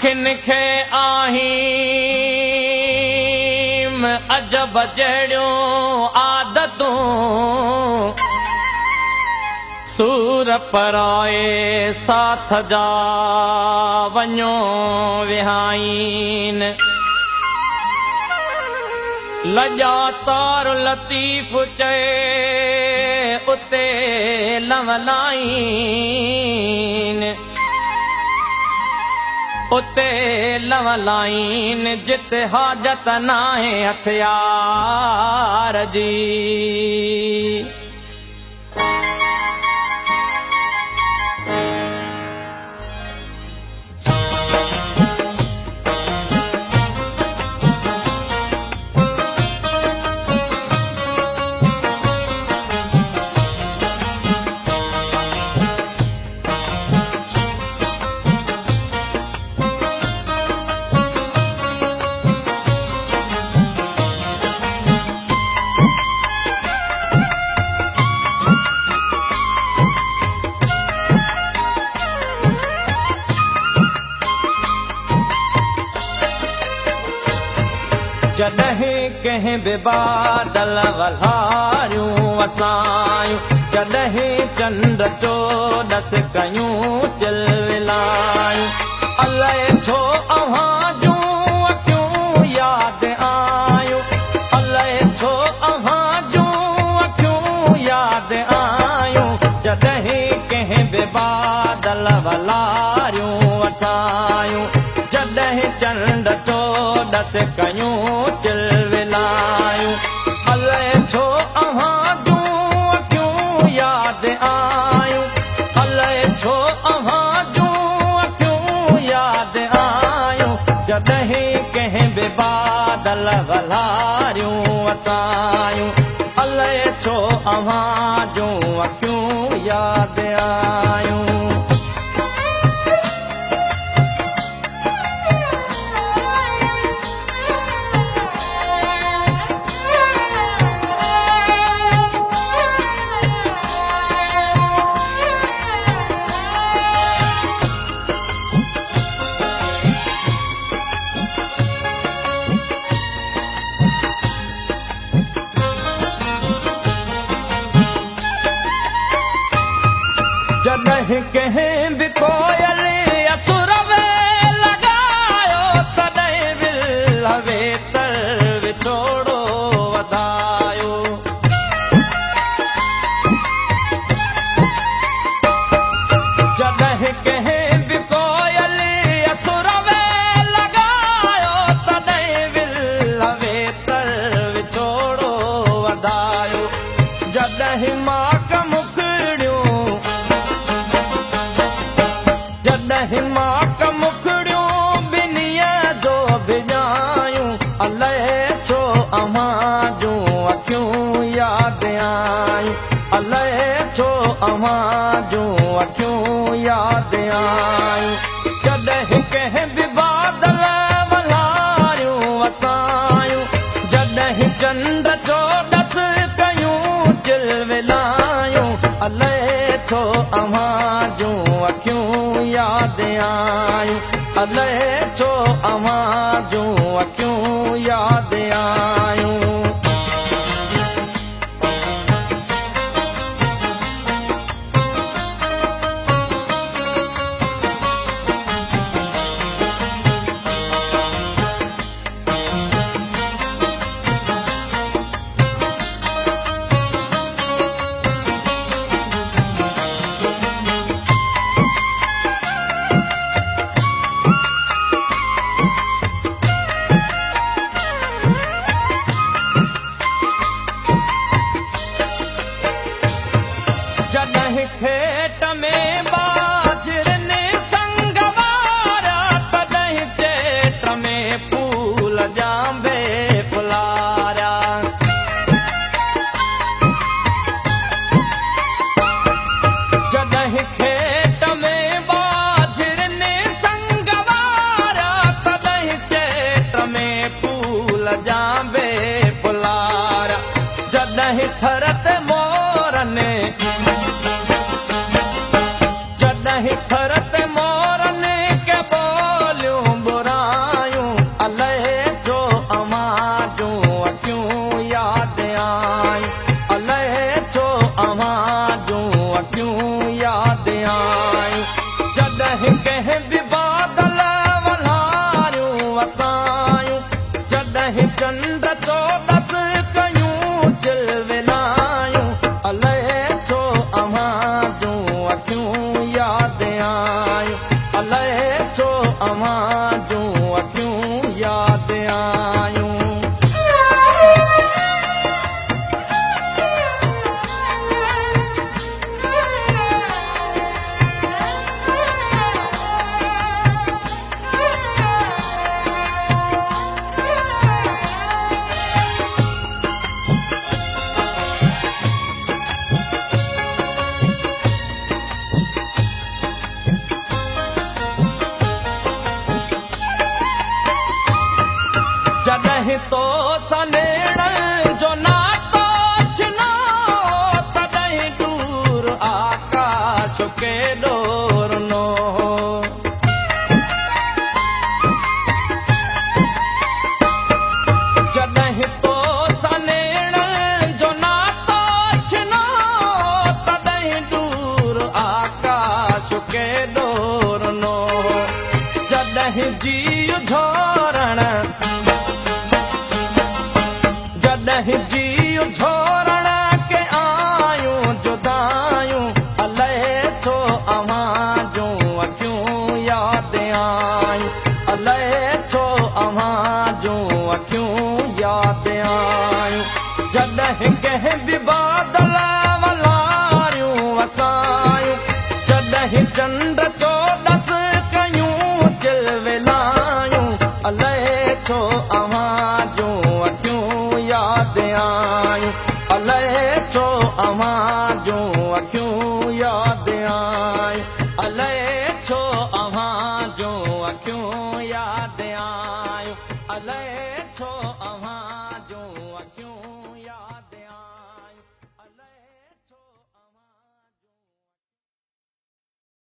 अखियुनि खे आहिम अजब जहिड़ियूं आदतूं सूर पराए साथ जा वञो विहाइन लॼा तार लतीफ़ चए उते लवलाइन उते लवलाइन जिते हाजत नाहे हथियार जी जॾहिं कंहिं बि बादल वल्हारियूं वसायूं जॾहिं चंड चोॾस कयूं चिलविलायूं अलाए छो अव्हां जूं अखियूं यादि आयूं अलाए छो अव्हां जूं अखियूं यादि आयूं जॾहिं कंहिं बि बादल वल्हारियूं वसायूं जॾहिं चंड चोॾस कयूं चिलविलायूं अलाए छो अव्हां जूं अखियूं यादि आयूं अलाए छो अव्हां जूं अखियूं यादि आयूं जॾहिं कंहिं बि बादल वल्हारियूं वसायूं अलाए छो अव्हां जूं अखियूं यादि आयूं जॾहिं कंहिं बि कोयल असुर में लॻायो तॾहिं विल वेतर विछोड़ो वधायो जॾहिं कंहिं बि कोयल असुर में लॻायो तॾहिं विल वेतर विछोड़ो वधायो जॾहिं माक जॾहिं माक मुखड़ियूं ॿिन्हीअ जो बिजायूं अलाए छो अव्हां जूं अखियूं यादि आयूं अलाए छो अव्हां जूं अखियूं यादि आयूं जॾहिं कंहिं बि बादल वल्हारियूं वसायूं जॾहिं चंड चोॾस कयूं चिलविलायूं अलाए छो अव्हां जूं अखियूं यादि आयूं अलाए छो अव्हां जूं अखियूं यादि आयूं जॾहिं खेत में बाजरनि संग वारा तॾहिं चेट में फूल जांबे फुलारिया जॾहिं खेत में बाजरनि संग वारा तॾहिं चेट में फूल जांबे फुलारिया जॾहिं थर ते मोरनि जॾहिं थर ते मोरनि के बोलियूं केॾो रुनो जॾहिं जीउ झोरण जॾहिं जीउ झोरण के आयूं जुदायूं अलाए छो अव्हां जूं अखियूं यादि आयूं अलाए छो अव्हां जूं अखियूं यादि आयूं जॾहिं कंहिं बि बादल वलारियूं वसायूं जॾहिं चंड चोॾस कयूं चिलविलायूं अलाए छो अव्हां जूं अखियूं यादि आयूं अलाए छो अव्हां जूं अखियूं यादि आयूं अलाए छो अव्हां जूं अखियूं